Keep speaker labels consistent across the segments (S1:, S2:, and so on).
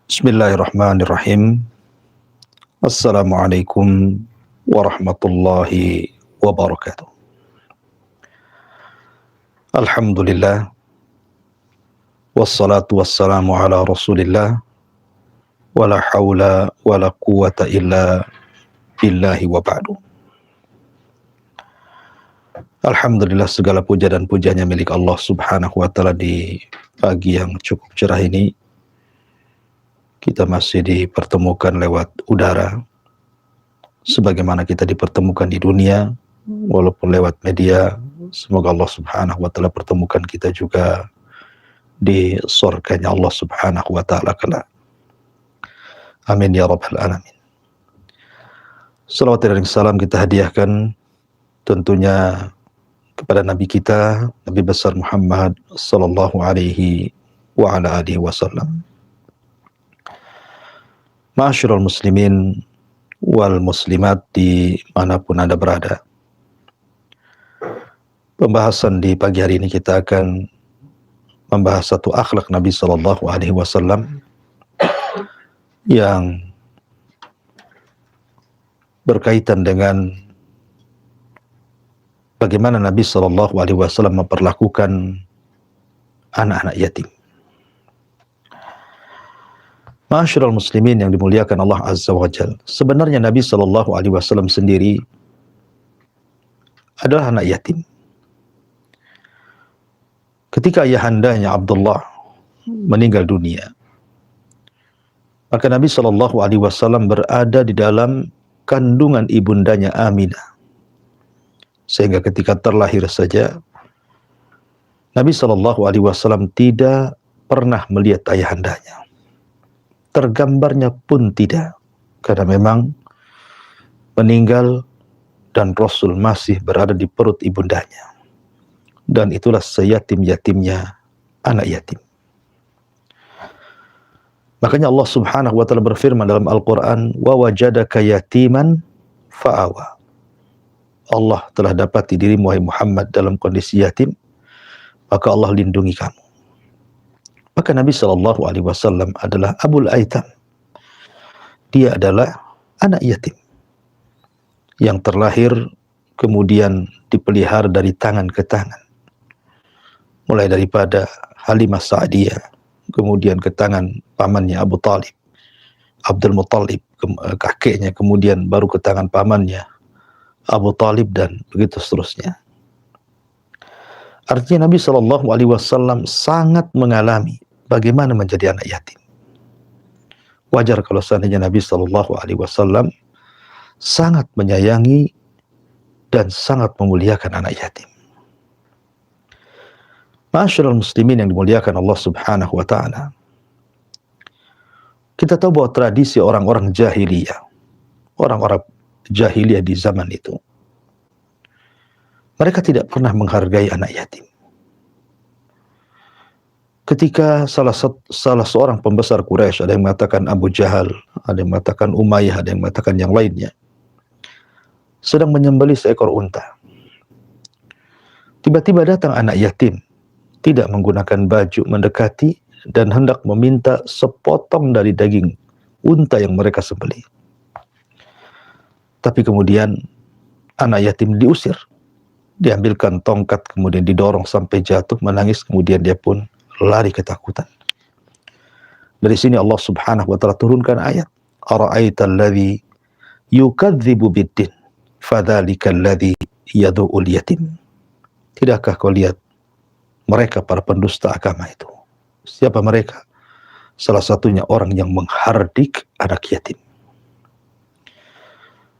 S1: Bismillahirrahmanirrahim. Assalamualaikum warahmatullahi wabarakatuh. Alhamdulillah. Wassalatu wassalamu ala rasulillah. Wala hawla wala quwata illa billahi wa ba'du. Alhamdulillah, segala puja dan pujanya milik Allah subhanahu wa ta'ala. Di pagi yang cukup cerah ini kita masih dipertemukan lewat udara, sebagaimana kita dipertemukan di dunia, walaupun lewat media. Semoga Allah subhanahu wa ta'ala pertemukan kita juga di surganya Allah subhanahu wa ta'ala kelak. Amin ya rabbal alamin. Salawat dan salam kita hadiahkan tentunya kepada Nabi kita, Nabi besar Muhammad sallallahu alaihi wa ala alihi wasallam. Ma'asyiral muslimin wal muslimat dimanapun Anda berada. Pembahasan di pagi hari ini kita akan membahas satu akhlak Nabi sallallahu alaihi wasallam yang berkaitan dengan bagaimana Nabi sallallahu alaihi wasallam memperlakukan anak-anak yatim. Ma'asyiral muslimin yang dimuliakan Allah Azza wa Jalla. Sebenarnya Nabi sallallahu alaihi wasallam sendiri adalah anak yatim. Ketika ayahandanya Abdullah meninggal dunia, maka Nabi sallallahu alaihi wasallam berada di dalam kandungan ibundanya Aminah. Sehingga ketika terlahir saja Nabi sallallahu alaihi wasallam tidak pernah melihat ayahandanya. Tergambarnya pun tidak, karena memang meninggal dan Rasul masih berada di perut ibundanya. Dan itulah seyatim-yatimnya anak yatim. Makanya Allah subhanahu wa ta'ala berfirman dalam Al-Quran, wa wajadaka yatiman fa'awa. Allah telah dapati dirimu, wahai Muhammad, dalam kondisi yatim, maka Allah lindungi kamu. Maka Nabi sallallahu alaihi wasallam adalah Abul Aitam. Dia adalah anak yatim yang terlahir kemudian dipelihara dari tangan ke tangan. Mulai daripada Halimah Sa'diyah, kemudian ke tangan pamannya Abu Talib, Abdul Muttalib, kakeknya, kemudian baru ke tangan pamannya Abu Talib, dan begitu seterusnya. Artinya Nabi sallallahu alaihi wasallam sangat mengalami bagaimana menjadi anak yatim. Wajar kalau seandainya Nabi sallallahu alaihi wasallam sangat menyayangi dan sangat memuliakan anak yatim. Ma'asyiral muslimin yang dimuliakan Allah subhanahu wa ta'ala. Kita tahu bahwa tradisi orang-orang jahiliyah, orang-orang jahiliyah di zaman itu, mereka tidak pernah menghargai anak yatim. Ketika salah seorang pembesar Quraisy, ada yang mengatakan Abu Jahal, ada yang mengatakan Umayyah, ada yang mengatakan yang lainnya, sedang menyembelih seekor unta. Tiba-tiba datang anak yatim, tidak menggunakan baju, mendekati dan hendak meminta sepotong dari daging unta yang mereka sembelih. Tapi kemudian anak yatim diusir, diambilkan tongkat, kemudian didorong sampai jatuh, menangis, kemudian dia pun lari ketakutan. Dari sini Allah subhanahu wa ta'ala turunkan ayat, ara'aital ladzi yukadzibu biddin fadzalikal ladzi yad'ul yatim. Tidakkah kau lihat mereka para pendusta agama itu? Siapa mereka? Salah satunya orang yang menghardik anak yatim.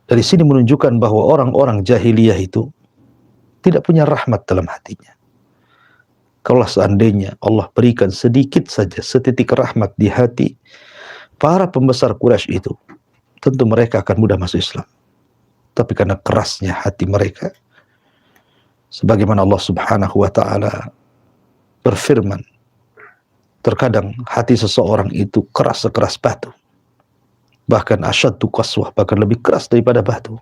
S1: Dari sini menunjukkan bahwa orang-orang jahiliyah itu tidak punya rahmat dalam hatinya. Kalau seandainya Allah berikan sedikit saja, setitik rahmat di hati para pembesar Quraisy itu, tentu mereka akan mudah masuk Islam. Tapi karena kerasnya hati mereka, sebagaimana Allah subhanahu wa ta'ala berfirman, terkadang hati seseorang itu keras sekeras batu. Bahkan asyaddu qaswah, bahkan lebih keras daripada batu.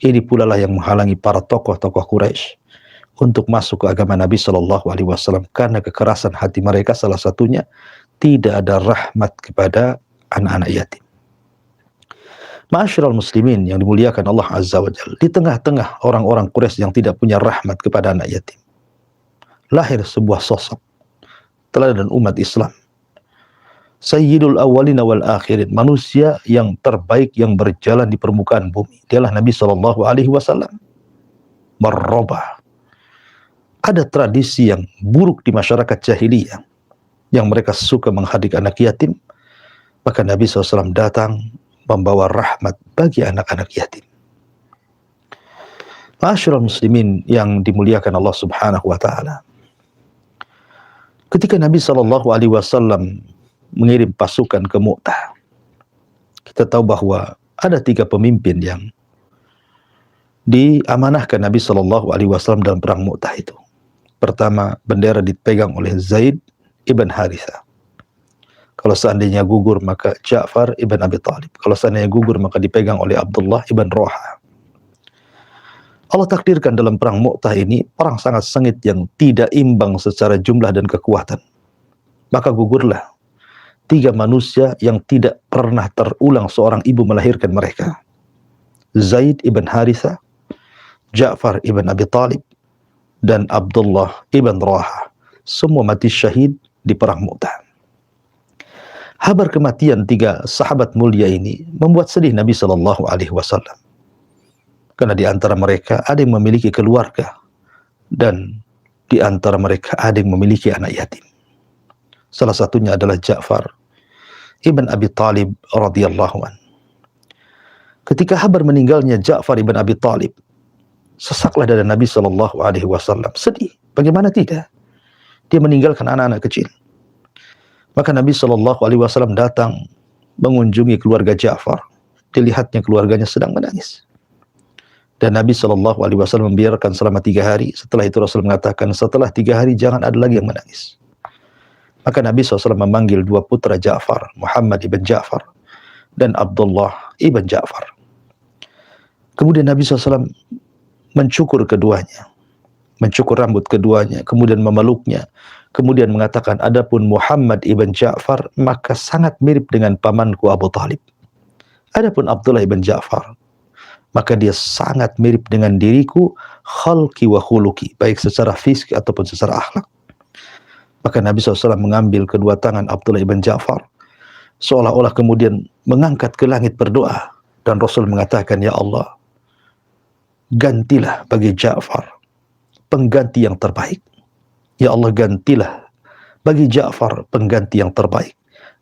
S1: Ini pula lah yang menghalangi para tokoh-tokoh Quraisy untuk masuk ke agama Nabi Shallallahu Alaihi Wasallam karena kekerasan hati mereka. Salah satunya tidak ada rahmat kepada anak-anak yatim. Ma'asyiral muslimin yang dimuliakan Allah Azza wa Jalla, di tengah-tengah orang-orang Quraisy yang tidak punya rahmat kepada anak yatim, lahir sebuah sosok teladan umat Islam, Sayyidul awwalina wal akhirin, manusia yang terbaik yang berjalan di permukaan bumi. Dialah Nabi sallallahu alaihi wasallam. Marrabah. Ada tradisi yang buruk di masyarakat jahiliyah yang mereka suka menghadik anak yatim, maka Nabi SAW datang membawa rahmat bagi anak-anak yatim. Ma'asyiral muslimin yang dimuliakan Allah Subhanahu wa taala. Ketika Nabi SAW mengirim pasukan ke Mu'tah, kita tahu bahwa ada 3 pemimpin yang diamanahkan Nabi SAW dalam perang Mu'tah itu. Pertama, bendera dipegang oleh Zaid ibn Harithah. Kalau seandainya gugur, maka Ja'far ibn Abi Talib. Kalau seandainya gugur, maka dipegang oleh Abdullah ibn Rawaha. Allah takdirkan dalam perang Mu'tah ini, perang sangat sengit yang tidak imbang secara jumlah dan kekuatan. Maka gugurlah 3 manusia yang tidak pernah terulang seorang ibu melahirkan mereka. Zaid ibn Harithah, Ja'far ibn Abi Talib, dan Abdullah ibn Rawaha. Semua mati syahid di perang Mu'tah. Kabar kematian 3 sahabat mulia ini membuat sedih Nabi Shallallahu Alaihi Wasallam, karena di antara mereka ada yang memiliki keluarga dan di antara mereka ada yang memiliki anak yatim. Salah satunya adalah Ja'far ibn Abi Talib radhiyallahu an. Ketika kabar meninggalnya Ja'far ibn Abi Talib, sesaklah dada Nabi Shallallahu Alaihi Wasallam. Sedih, bagaimana tidak? Dia meninggalkan anak-anak kecil. Maka Nabi Shallallahu Alaihi Wasallam datang mengunjungi keluarga Ja'far. Dilihatnya keluarganya sedang menangis. Dan Nabi Shallallahu Alaihi Wasallam membiarkan selama 3 hari. Setelah itu Rasul mengatakan, setelah 3 hari jangan ada lagi yang menangis. Maka Nabi SAW memanggil 2 putra Ja'far, Muhammad ibn Ja'far dan Abdullah ibn Ja'far. Kemudian Nabi SAW mencukur keduanya, mencukur rambut keduanya, kemudian memeluknya. Kemudian mengatakan, adapun Muhammad ibn Ja'far maka sangat mirip dengan pamanku Abu Talib. Adapun Abdullah ibn Ja'far maka dia sangat mirip dengan diriku, khalqi wa khuluqi, baik secara fisik ataupun secara akhlak. Maka Nabi SAW mengambil kedua tangan Abdullah ibn Ja'far, seolah-olah kemudian mengangkat ke langit berdoa. Dan Rasul mengatakan, ya Allah, gantilah bagi Ja'far pengganti yang terbaik. Ya Allah, gantilah bagi Ja'far pengganti yang terbaik.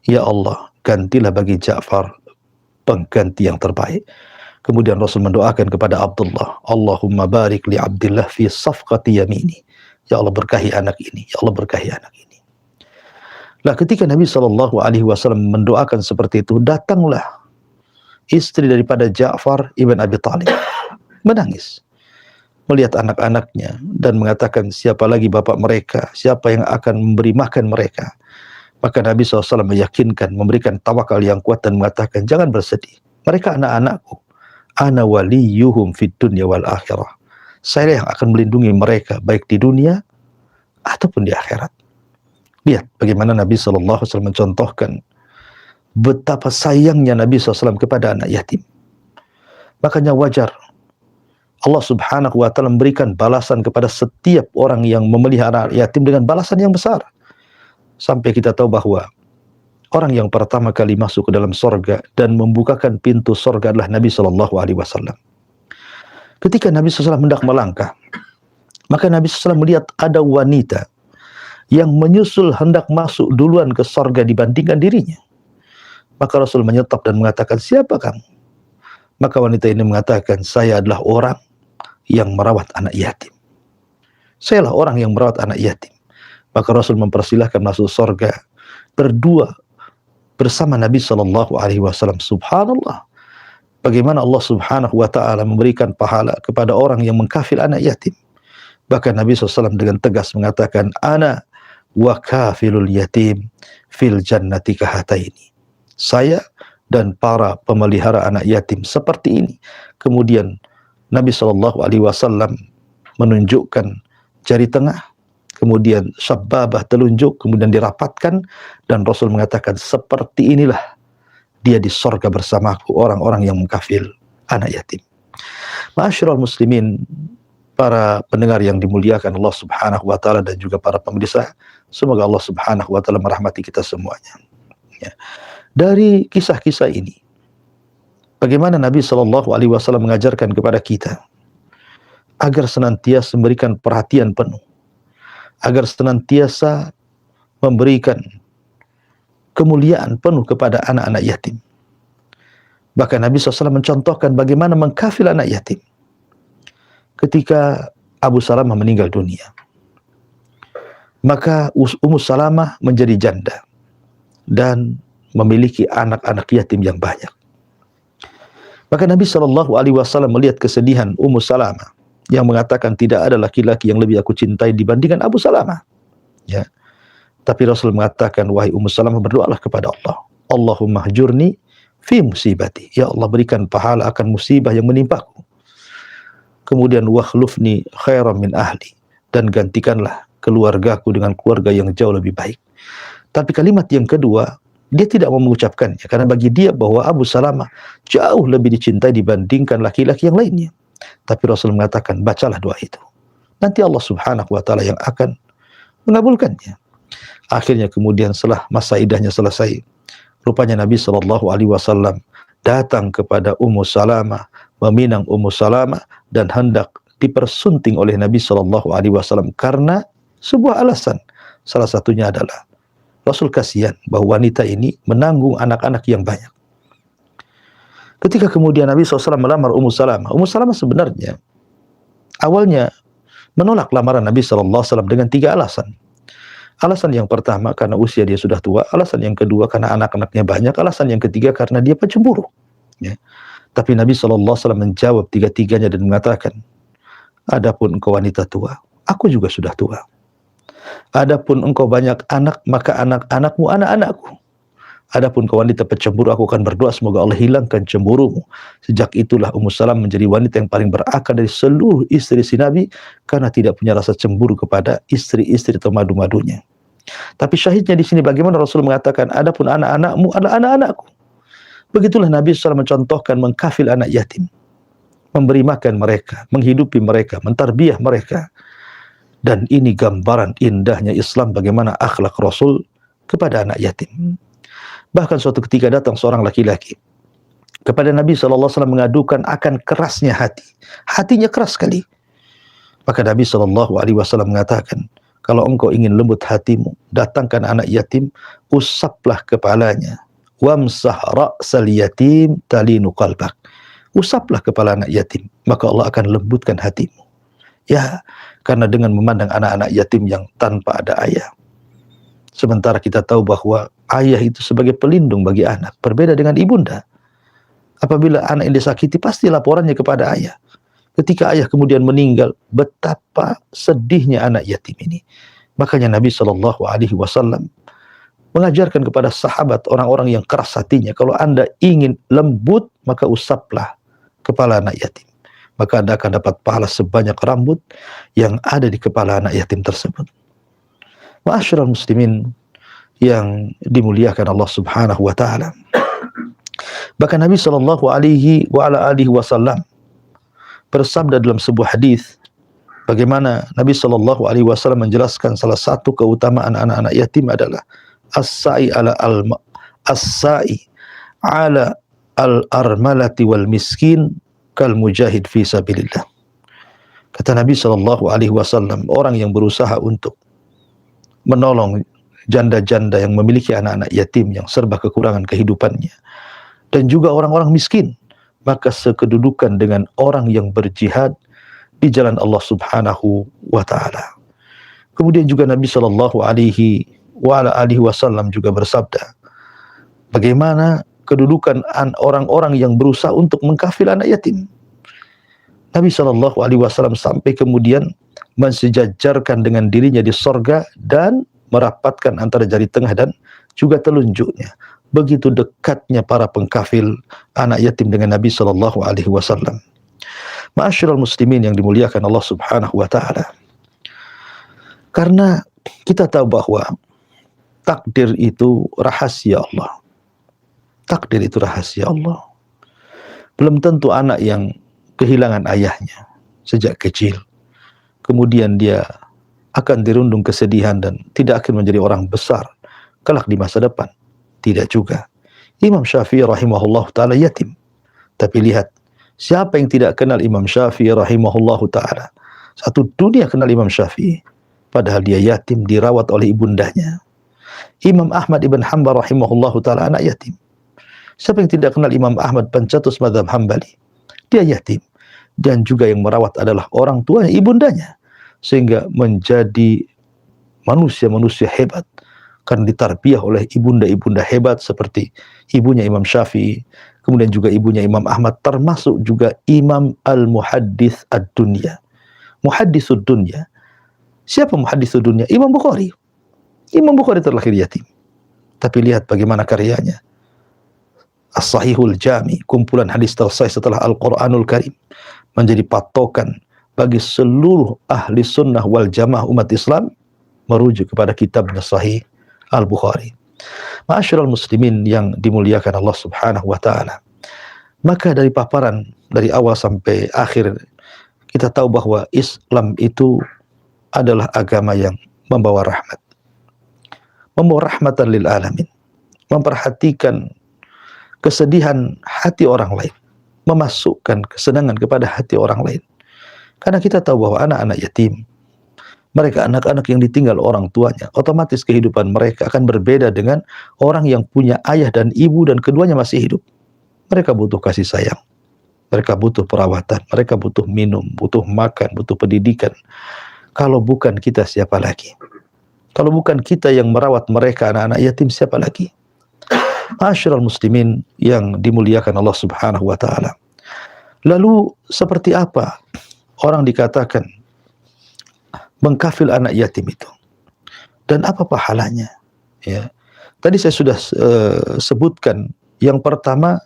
S1: Ya Allah, gantilah bagi Ja'far pengganti yang terbaik. Kemudian Rasul mendoakan kepada Abdullah, Allahumma barik li Abdillah fi safqati yamini. Ya Allah, berkahi anak ini. Ya Allah, berkahi anak ini. Nah, ketika Nabi SAW mendoakan seperti itu, datanglah istri daripada Ja'far ibn Abi Talib, menangis melihat anak-anaknya dan mengatakan, siapa lagi bapak mereka, siapa yang akan memberi makan mereka. Maka Nabi SAW meyakinkan, memberikan tawakal yang kuat dan mengatakan, jangan bersedih, mereka anak-anakku, ana waliyuhum fid dunya wal akhirah. Saya yang akan melindungi mereka baik di dunia ataupun di akhirat. Lihat bagaimana Nabi SAW mencontohkan betapa sayangnya Nabi SAW kepada anak yatim. Makanya wajar Allah Subhanahu wa ta'ala memberikan balasan kepada setiap orang yang memelihara yatim dengan balasan yang besar. Sampai kita tahu bahwa orang yang pertama kali masuk ke dalam sorga dan membukakan pintu sorga adalah Nabi SAW. Ketika Nabi SAW hendak melangkah, maka Nabi SAW melihat ada wanita yang menyusul hendak masuk duluan ke sorga dibandingkan dirinya. Maka Rasul menyetop dan mengatakan, siapa kamu? Maka wanita ini mengatakan, saya adalah orang yang merawat anak yatim. Sayalah orang yang merawat anak yatim. Maka Rasul mempersilahkan masuk sorga berdua bersama Nabi SAW. Subhanallah, bagaimana Allah Subhanahu wa ta'ala memberikan pahala kepada orang yang mengkafil anak yatim. Bahkan Nabi SAW dengan tegas mengatakan, ana wa kafilul yatim fil jannati kahataini. Saya dan para pemelihara anak yatim seperti ini. Kemudian Nabi SAW menunjukkan jari tengah, kemudian sababah, telunjuk, kemudian dirapatkan, dan Rasul mengatakan, seperti inilah dia di sorga bersamaku, orang-orang yang mengkafil anak yatim. Ma'asyiral muslimin, para pendengar yang dimuliakan Allah Subhanahu wa taala dan juga para pemirsa, semoga Allah Subhanahu wa taala merahmati kita semuanya. Ya. Dari kisah-kisah ini, bagaimana Nabi Shallallahu alaihi wasallam mengajarkan kepada kita agar senantiasa memberikan perhatian penuh, agar senantiasa memberikan kemuliaan penuh kepada anak-anak yatim. Bahkan Nabi SAW mencontohkan bagaimana mengkafil anak yatim. Ketika Abu Salamah meninggal dunia, maka Ummu Salamah menjadi janda dan memiliki anak-anak yatim yang banyak. Maka Nabi SAW melihat kesedihan Ummu Salamah yang mengatakan, tidak ada laki-laki yang lebih aku cintai dibandingkan Abu Salamah. Ya. Tapi Rasul mengatakan, wahai Ummu Salamah, berdoalah kepada Allah. Allahumma hjurni fi musibati. Ya Allah, berikan pahala akan musibah yang menimpaku. Kemudian wakhlufni khairan min ahli, dan gantikanlah keluargaku dengan keluarga yang jauh lebih baik. Tapi kalimat yang kedua dia tidak mau mengucapkannya, karena bagi dia bahwa Abu Salamah jauh lebih dicintai dibandingkan laki-laki yang lainnya. Tapi Rasul mengatakan, bacalah doa itu, nanti Allah Subhanahu wa taala yang akan mengabulkannya. Akhirnya kemudian setelah masa iddahnya selesai, rupanya Nabi Shallallahu alaihi wasallam datang kepada Ummu Salamah, meminang Ummu Salamah, dan hendak dipersunting oleh Nabi Shallallahu alaihi wasallam karena sebuah alasan. Salah satunya adalah Rasul kasihan bahwa wanita ini menanggung anak-anak yang banyak. Ketika kemudian Nabi SAW melamar Ummu Salamah sebenarnya awalnya menolak lamaran Nabi SAW dengan 3 alasan. Alasan yang pertama karena usia dia sudah tua, alasan yang kedua karena anak-anaknya banyak, alasan yang ketiga karena dia pencemburu. Ya. Tapi Nabi SAW menjawab 3-tiganya dan mengatakan, adapun engkau wanita tua, aku juga sudah tua. Adapun engkau banyak anak, maka anak-anakmu anak-anakku. Adapun kau wanita pencemburu, aku akan berdoa semoga Allah hilangkan cemburumu. Sejak itulah Ummu Salamah menjadi wanita yang paling berakal dari seluruh istri si Nabi, karena tidak punya rasa cemburu kepada istri-istri atau madu-madunya. Tapi syahidnya di sini bagaimana Rasul mengatakan, adapun anak-anakmu adalah anak-anakku. Begitulah Nabi SAW mencontohkan mengkafil anak yatim, memberi makan mereka, menghidupi mereka, mentarbiah mereka. Dan ini gambaran indahnya Islam, bagaimana akhlak Rasul kepada anak yatim. Bahkan suatu ketika datang seorang laki-laki kepada Nabi SAW mengadukan akan kerasnya hati. Hatinya keras sekali. Maka Nabi SAW mengatakan, kalau engkau ingin lembut hatimu, datangkan anak yatim, usaplah kepalanya. Wamsah ra'sal yatim talinu qalbak. Usaplah kepala anak yatim, maka Allah akan lembutkan hatimu. Ya, karena dengan memandang anak-anak yatim yang tanpa ada ayah. Sementara kita tahu bahwa ayah itu sebagai pelindung bagi anak, berbeda dengan ibunda. Apabila anak yang disakiti, pasti laporannya kepada ayah. Ketika ayah kemudian meninggal, betapa sedihnya anak yatim ini. Makanya Nabi SAW mengajarkan kepada sahabat, orang-orang yang keras hatinya, kalau Anda ingin lembut, maka usaplah kepala anak yatim. Maka Anda akan dapat pahala sebanyak rambut yang ada di kepala anak yatim tersebut. Ma'asyiral muslimin yang dimuliakan Allah Subhanahu wa taala. Bahkan Nabi sallallahu alaihi wasallam bersabda dalam sebuah hadis, bagaimana Nabi sallallahu alaihi wasallam menjelaskan salah satu keutamaan anak-anak yatim adalah as-sa'i ala al-armalati wal miskin kal mujahid fi sabilillah. Kata Nabi sallallahu alaihi wasallam, orang yang berusaha untuk menolong janda-janda yang memiliki anak-anak yatim yang serba kekurangan kehidupannya, dan juga orang-orang miskin, maka sekedudukan dengan orang yang berjihad di jalan Allah Subhanahu wa taala. Kemudian juga Nabi sallallahu alaihi wasallam juga bersabda, bagaimana kedudukan orang-orang yang berusaha untuk mengkafil anak yatim. Nabi sallallahu alaihi wasallam sampai kemudian mensejajarkan dengan dirinya di sorga dan merapatkan antara jari tengah dan juga telunjuknya. Begitu dekatnya para pengkafil anak yatim dengan Nabi sallallahu alaihi wasallam. Ma'asyiral muslimin yang dimuliakan Allah Subhanahu wa taala. Karena kita tahu bahwa takdir itu rahasia Allah. Takdir itu rahasia Allah. Belum tentu anak yang kehilangan ayahnya sejak kecil, kemudian dia akan dirundung kesedihan dan tidak akan menjadi orang besar kelak di masa depan. Tidak juga. Imam Syafi'i rahimahullah ta'ala yatim. Tapi lihat, siapa yang tidak kenal Imam Syafi'i rahimahullah ta'ala? Satu dunia kenal Imam Syafi'i, padahal dia yatim, dirawat oleh ibundanya. Imam Ahmad ibn Hanbal rahimahullah ta'ala anak yatim. Siapa yang tidak kenal Imam Ahmad pencetus mazhab Hambali? Dia yatim. Dan juga yang merawat adalah orang tuanya, ibundanya. Sehingga menjadi manusia-manusia hebat. Karena ditarbiyah oleh ibunda-ibunda hebat seperti ibunya Imam Syafi'i. Kemudian juga ibunya Imam Ahmad. Termasuk juga Imam Al-Muhaddits Ad-Dunya. Muhadditsud Dunya. Siapa Muhadditsud Dunya? Imam Bukhari. Imam Bukhari terlahir yatim. Tapi lihat bagaimana karyanya. As-Sahihul Jami, kumpulan hadis tersahih setelah Al-Quranul Karim, menjadi patokan bagi seluruh ahli sunnah wal jamaah umat Islam merujuk kepada kitabnya Sahih Al-Bukhari. Ma'asyiral muslimin yang dimuliakan Allah subhanahu wa ta'ala. Maka dari paparan dari awal sampai akhir, kita tahu bahwa Islam itu adalah agama yang membawa rahmat. Membawa rahmatan lil alamin. Memperhatikan kesedihan hati orang lain, memasukkan kesenangan kepada hati orang lain. Karena kita tahu bahwa anak-anak yatim, mereka anak-anak yang ditinggal orang tuanya, otomatis kehidupan mereka akan berbeda dengan orang yang punya ayah dan ibu dan keduanya masih hidup. Mereka butuh kasih sayang, mereka butuh perawatan, mereka butuh minum, butuh makan, butuh pendidikan. Kalau bukan kita, siapa lagi? Kalau bukan kita yang merawat mereka, anak-anak yatim, siapa lagi? Ma'asyiral muslimin yang dimuliakan Allah subhanahu wa ta'ala. Lalu seperti apa orang dikatakan mengkafil anak yatim itu? Dan apa pahalanya? Ya. Tadi saya sudah sebutkan, yang pertama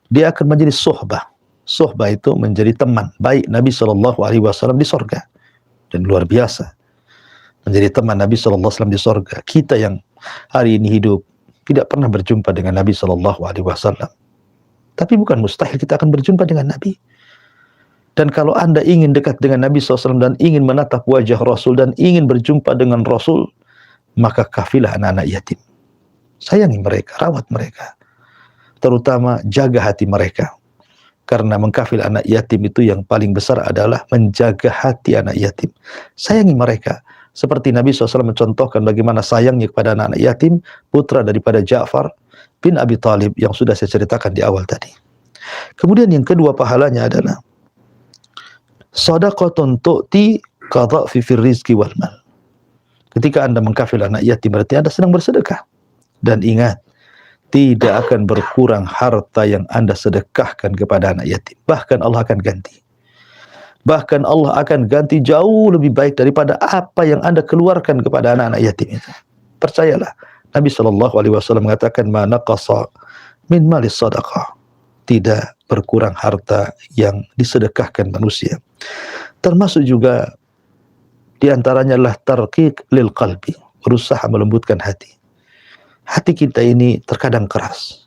S1: dia akan menjadi sohbah. Sohbah itu menjadi teman baik Nabi SAW di sorga. Dan luar biasa. Menjadi teman Nabi SAW di sorga. Kita yang hari ini hidup tidak pernah berjumpa dengan Nabi SAW. Tapi bukan mustahil kita akan berjumpa dengan Nabi. Dan kalau Anda ingin dekat dengan Nabi SAW dan ingin menatap wajah Rasul dan ingin berjumpa dengan Rasul, maka kafilah anak-anak yatim. Sayangi mereka, rawat mereka. Terutama jaga hati mereka. Karena mengkafil anak yatim itu yang paling besar adalah menjaga hati anak yatim. Sayangi mereka. Seperti Nabi SAW mencontohkan bagaimana sayangnya kepada anak-anak yatim, putra daripada Ja'far bin Abi Thalib yang sudah saya ceritakan di awal tadi. Kemudian yang kedua pahalanya adalah shadaqatun tu'ti kadhafi fir rizqi wal mal. Ketika Anda mengkafil anak yatim, berarti Anda sedang bersedekah. Dan ingat, tidak akan berkurang harta yang Anda sedekahkan kepada anak yatim. Bahkan Allah akan ganti. Bahkan Allah akan ganti jauh lebih baik daripada apa yang Anda keluarkan kepada anak-anak yatim itu. Percayalah, Nabi SAW mengatakan, "Ma naqasa min malis sadaqah." Tidak berkurang harta yang disedekahkan manusia. Termasuk juga diantaranya adalah tarqiq lil qalbi, berusaha melembutkan hati. Hati kita ini terkadang keras.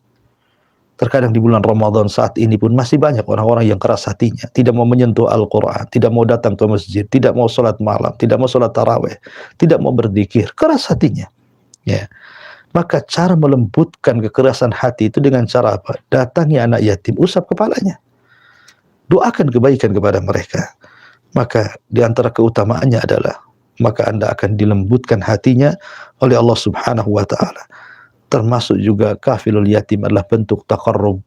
S1: Terkadang di bulan Ramadan saat ini pun masih banyak orang-orang yang keras hatinya, tidak mau menyentuh Al-Quran, tidak mau datang ke masjid, tidak mau sholat malam, tidak mau sholat tarawih, tidak mau berzikir, keras hatinya. Ya. Maka cara melembutkan kekerasan hati itu dengan cara apa? Datangi anak yatim, usap kepalanya. Doakan kebaikan kepada mereka. Maka di antara keutamaannya adalah, maka Anda akan dilembutkan hatinya oleh Allah subhanahu wa ta'ala. Termasuk juga kafilul yatim adalah bentuk taqarrub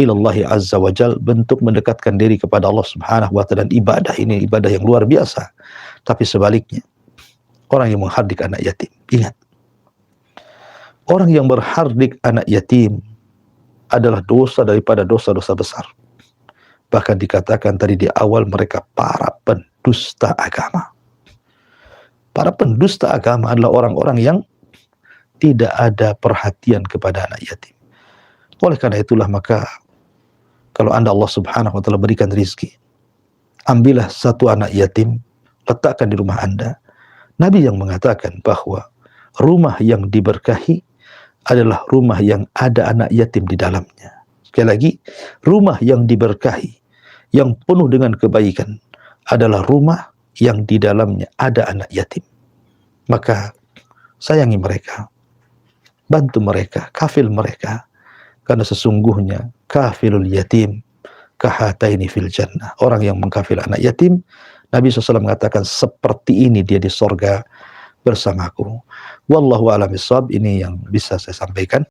S1: ilallahi azza wa jal, bentuk mendekatkan diri kepada Allah subhanahu wa ta'ala. Dan ibadah ini ibadah yang luar biasa. Tapi sebaliknya, orang yang menghardik anak yatim, ingat, orang yang berhardik anak yatim adalah dosa daripada dosa-dosa besar. Bahkan dikatakan tadi di awal, mereka para pendusta agama. Para pendusta agama adalah orang-orang yang tidak ada perhatian kepada anak yatim. Oleh karena itulah, maka kalau Anda Allah subhanahu wa ta'ala berikan rizki, ambillah satu anak yatim, letakkan di rumah Anda, Nabi yang mengatakan bahwa rumah yang diberkahi adalah rumah yang ada anak yatim di dalamnya. Sekali lagi, rumah yang diberkahi, yang penuh dengan kebaikan, adalah rumah yang di dalamnya ada anak yatim. Maka sayangi mereka, bantu mereka, kafil mereka, karena sesungguhnya kafilul yatim kahataini fil jannah. Orang yang mengkafil anak yatim, Nabi SAW mengatakan seperti ini dia di sorga bersamaku. Wallahu a'lam bishawab. Ini yang bisa saya sampaikan.